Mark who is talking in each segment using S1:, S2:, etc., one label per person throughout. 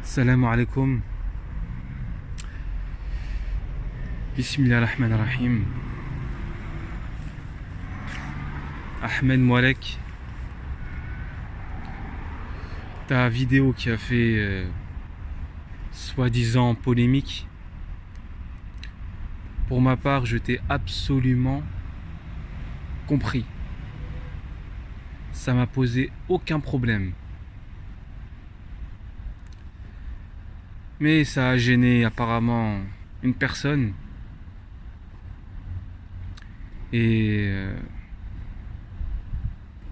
S1: Salam alaikum. Bismillah ar-Rahman ar-Rahim. Ahmed Moualek, ta vidéo qui a fait soi-disant polémique, pour ma part, je t'ai absolument compris. Ça m'a posé aucun problème. Mais ça a gêné apparemment une personne. Et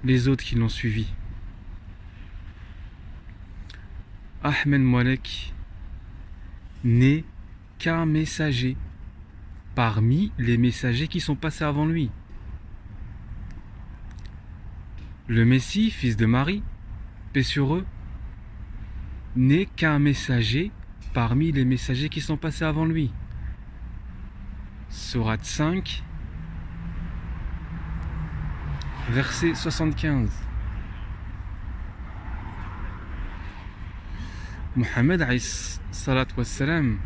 S1: les autres qui l'ont suivi. Ahmed Moualek n'est qu'un messager parmi les messagers qui sont passés avant lui. Le Messie, fils de Marie, paix sur eux, n'est qu'un messager parmi les messagers qui sont passés avant lui. Sourate 5, verset 75. Mohammed alayhi salatu wassalam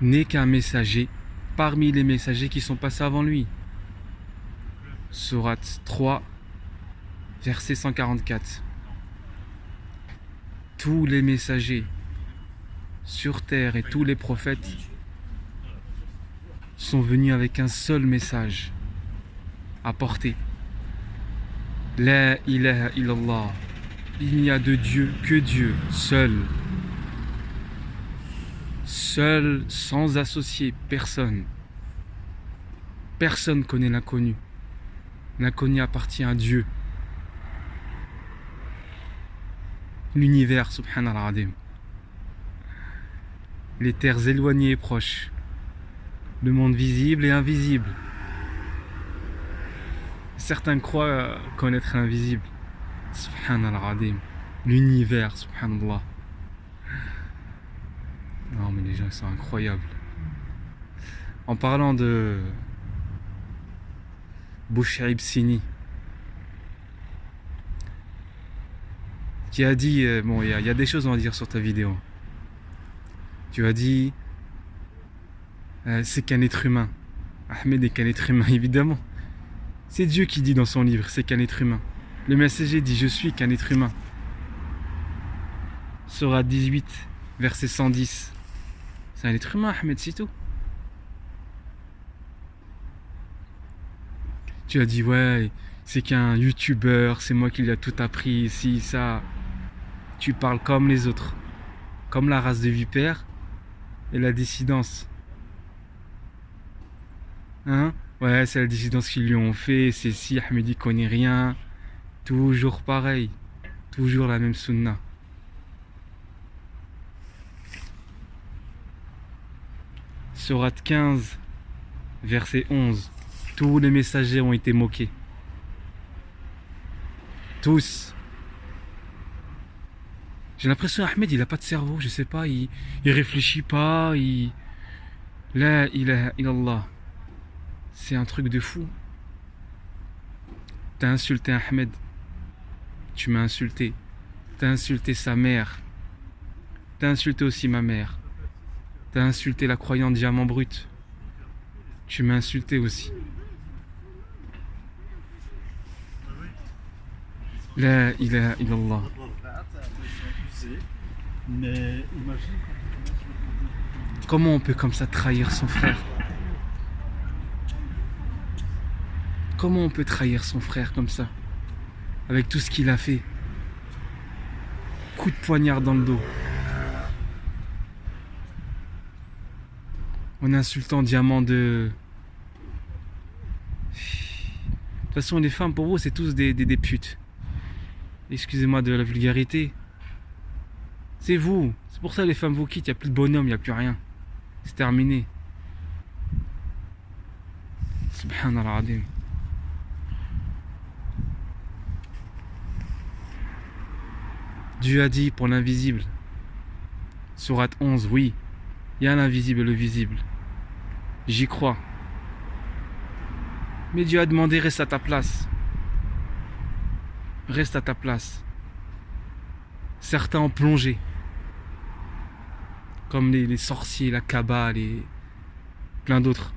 S1: n'est qu'un messager parmi les messagers qui sont passés avant lui. Sourate 3, verset 144. Tous les messagers sur terre et tous les prophètes sont venus avec un seul message à porter. La ilaha illallah. Il n'y a de Dieu que Dieu, seul. Seul, sans associé, personne. Personne connaît l'inconnu. L'inconnu appartient à Dieu. L'univers, subhanallah adim. Les terres éloignées et proches. Le monde visible et invisible. Certains croient connaître l'invisible. Subhanallah adim. L'univers, subhanallah. Non mais les gens sont incroyables. En parlant de Bouchaib Sini, qui a dit, bon il y a des choses à dire sur ta vidéo. Tu as dit, c'est qu'un être humain. Ahmed est qu'un être humain, évidemment. C'est Dieu qui dit dans son livre, c'est qu'un être humain. Le messager dit, je suis qu'un être humain. Sourate 18, verset 110. C'est un être humain, Ahmed, c'est tout. Tu as dit, ouais, c'est qu'un youtubeur, c'est moi qui lui a tout appris, ici, ça. Tu parles comme les autres. Comme la race de vipères et la dissidence. Hein? Ouais, c'est la dissidence qu'ils lui ont fait, c'est si Ahmed il connaît rien. Toujours pareil. Toujours la même sunna. Sourate 15, verset 11. Tous les messagers ont été moqués. Tous. J'ai l'impression Ahmed il a pas de cerveau, je sais pas, il réfléchit pas, La ilaha illallah. C'est un truc de fou. T'as insulté Ahmed. Tu m'as insulté. T'as insulté sa mère. T'as insulté aussi ma mère. T'as insulté la croyante diamant brut. Tu m'as insulté aussi. La ilaha illallah. Comment on peut comme ça trahir son frère? Comment on peut trahir son frère comme ça? Avec tout ce qu'il a fait. Coup de poignard dans le dos. En insultant diamant de... De toute façon, les femmes, pour vous, c'est tous des putes. Excusez-moi de la vulgarité. C'est vous. C'est pour ça que les femmes vous quittent. Il n'y a plus de bonhomme, il n'y a plus rien. C'est terminé. Subhanallah adim. Dieu a dit pour l'invisible. Sourate 11, oui. Il y a l'invisible et le visible. J'y crois. Mais Dieu a demandé, reste à ta place. Reste à ta place. Certains en plongée, comme les sorciers, la Kabbale et plein d'autres,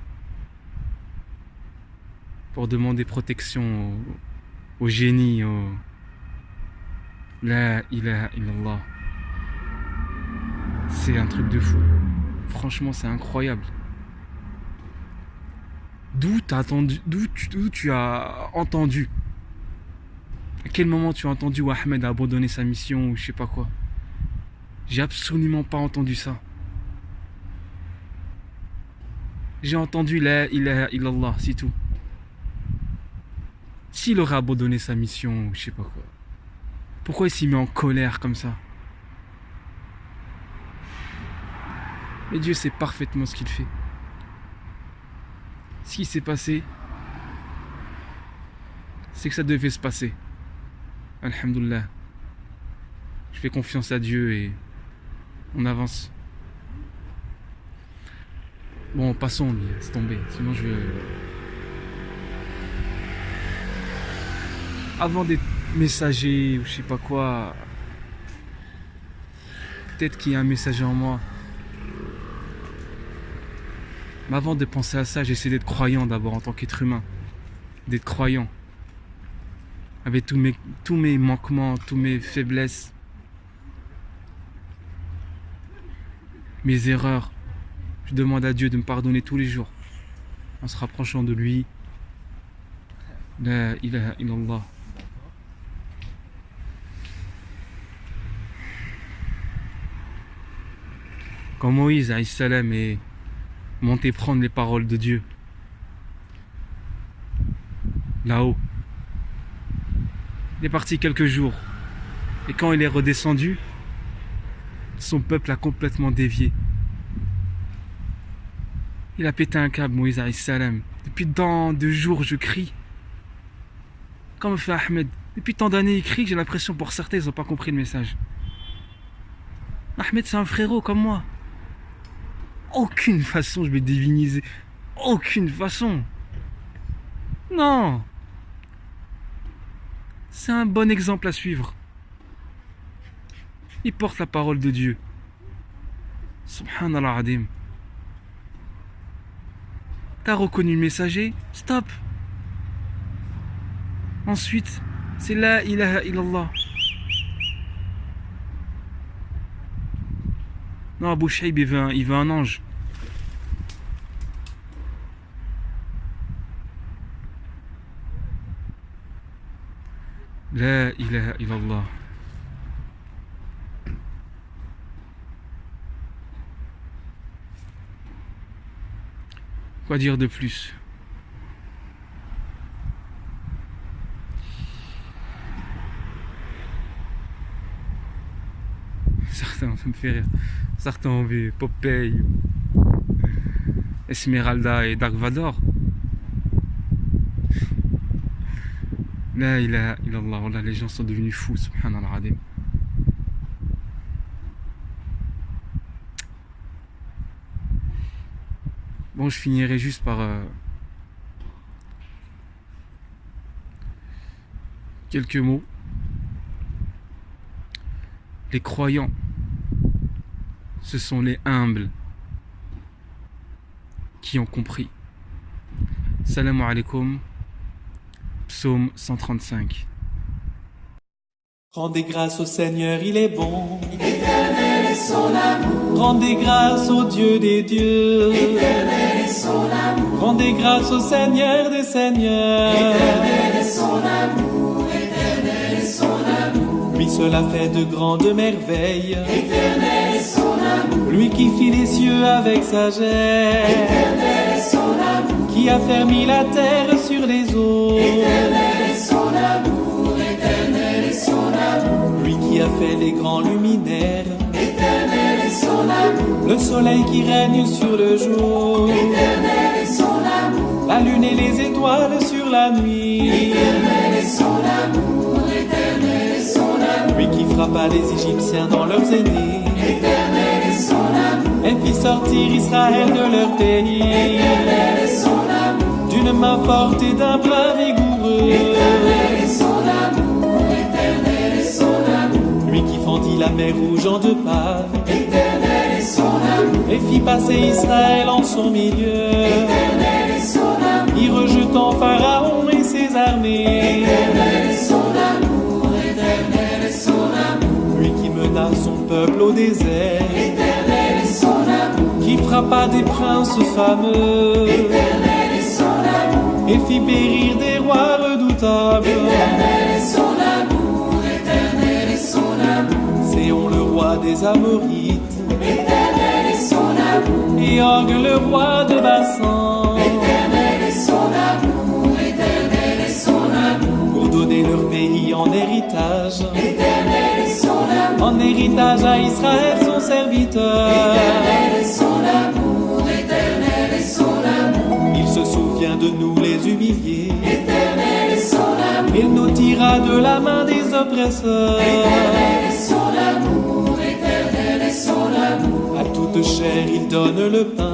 S1: pour demander protection au génie, La ilaha illallah. C'est un truc de fou. Franchement, c'est incroyable. D'où tu as entendu? À quel moment tu as entendu où Ahmed a abandonné sa mission ou je sais pas quoi? J'ai absolument pas entendu ça. J'ai entendu la ilaha illallah, c'est tout. S'il aurait abandonné sa mission ou je sais pas quoi, pourquoi il s'est mis en colère comme ça? Mais Dieu sait parfaitement ce qu'il fait. Ce qui s'est passé, c'est que ça devait se passer. Alhamdoulilah. Je fais confiance à Dieu et on avance. Bon, passons, laisse tomber. Sinon, je vais. Avant d'être messager ou je sais pas quoi, peut-être qu'il y a un messager en moi. Mais avant de penser à ça, j'essaie d'être croyant d'abord en tant qu'être humain. D'être croyant. Avec tous mes manquements, toutes mes faiblesses, mes erreurs. Je demande à Dieu de me pardonner tous les jours. En se rapprochant de lui. La ilaha illallah. Quand Moïse alayhi salam est monté prendre les paroles de Dieu, là-haut, il est parti quelques jours. Et quand il est redescendu, son peuple a complètement dévié. Il a pété un câble, Moïse alayhi salam. Depuis tant de jours, je crie. Comme fait Ahmed. Depuis tant d'années, il crie, j'ai l'impression pour certains, ils n'ont pas compris le message. Ahmed, c'est un frérot comme moi. Aucune façon je vais diviniser. Aucune façon. Non. C'est un bon exemple à suivre. Il porte la parole de Dieu. Subhanallah adim. T'as reconnu le messager? Stop. Ensuite, c'est la ilaha illallah. Non, Abu Shaib, il veut un ange. La ilaha illallah. Quoi dire de plus? Certains, ça me fait rire. Certains ont vu Popeye, Esmeralda et Dark Vador. La ilaha illallah. Voilà, les gens sont devenus fous, subhanallah adim. Bon, je finirai juste par quelques mots. Les croyants, ce sont les humbles qui ont compris. Salam alaikum, psaume 135.
S2: Rendez grâce au Seigneur, il est bon.
S3: Éternel est son amour.
S2: Rendez grâce au Dieu des dieux.
S3: Éternel est son amour.
S2: Rendez grâce au Seigneur des seigneurs.
S3: Éternel est son amour. Éternel est son amour.
S2: Lui seul a fait de grandes merveilles.
S3: Éternel est son amour.
S2: Lui qui fit les cieux avec sagesse.
S3: Éternel est son amour.
S2: Qui a fermi la terre sur les eaux.
S3: Éternel est son amour. Éternel est son amour.
S2: Lui qui a fait les grands luminaires.
S3: Éternel est son amour.
S2: Le soleil qui règne sur le jour.
S3: Éternel est son amour.
S2: La lune et les étoiles sur la nuit.
S3: Éternel est son amour. Éternel est son amour.
S2: Lui qui frappa les Égyptiens dans leurs aînés.
S3: Éternel est son amour.
S2: Et fit sortir Israël de leur pays.
S3: Éternel est son amour.
S2: D'une main forte et d'un bras vigoureux.
S3: Éternel est son amour. Éternel est son amour.
S2: Lui qui fendit partit la mer rouge en deux parts.
S3: Éternel est son amour.
S2: Et fit passer Israël en son milieu.
S3: Éternel est son amour.
S2: Y rejetant Pharaon et ses armées.
S3: Éternel est son amour. Éternel est son amour.
S2: Lui qui mena son peuple au désert.
S3: Éternel est son amour.
S2: Qui frappa des princes fameux.
S3: Éternel est son amour.
S2: Et fit périr des rois redoutables.
S3: Éternel est son amour. Éternel est son amour.
S2: Séon le roi des Amorites.
S3: Éternel est son amour.
S2: Et Og le roi de Bassan.
S3: Éternel est son amour. Éternel est son amour.
S2: Pour donner leur pays en héritage.
S3: Éternel est son amour.
S2: En héritage à Israël son serviteur.
S3: Éternel est son amour. Éternel est son amour.
S2: Il se souvient de nous les humiliés.
S3: Éternel est son amour.
S2: Il nous tira de la main des oppresseurs.
S3: Éternel est son amour. Éternel est son amour.
S2: À toute chair il donne le pain.